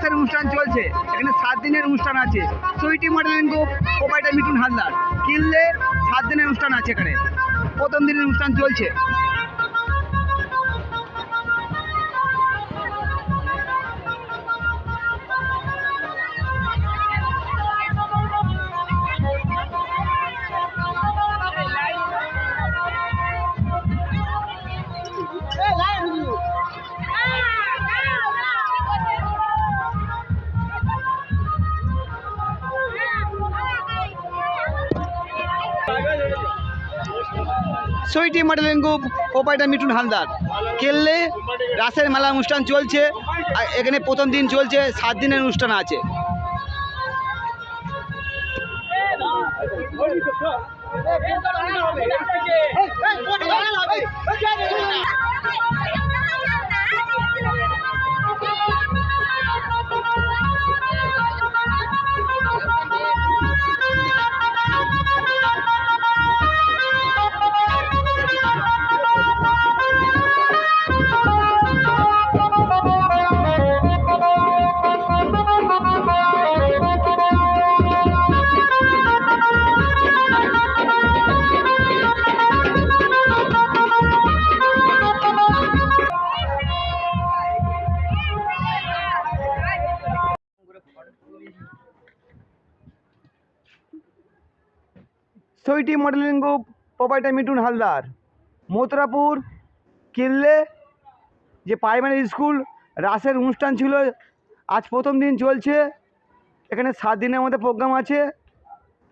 রাসের অনুষ্ঠান চলছে, এখানে 7 দিনের অনুষ্ঠান আছে। Sweety modelling group proprietor Mithun Haldar কিনলে 7 দিনের অনুষ্ঠান আছে। এখানে প্রথম দিনের অনুষ্ঠান চলছে। Sweety modelling group proprietor Mithun Haldar কেললে রাসের মেলা অনুষ্ঠান চলছে। আর এখানে প্রথম দিন চলছে, 7 দিনের অনুষ্ঠান আছে। Sweety modelling group proprietor Mithun Haldar Mathurapur কিনলে যে প্রাইমারি স্কুল রাসের অনুষ্ঠান ছিল, আজ প্রথম দিন চলছে। এখানে 7 দিনের মধ্যে প্রোগ্রাম আছে।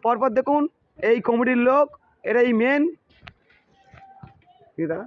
পরপর দেখুন এই কমিটির লোক, এরাই মেন। দাদা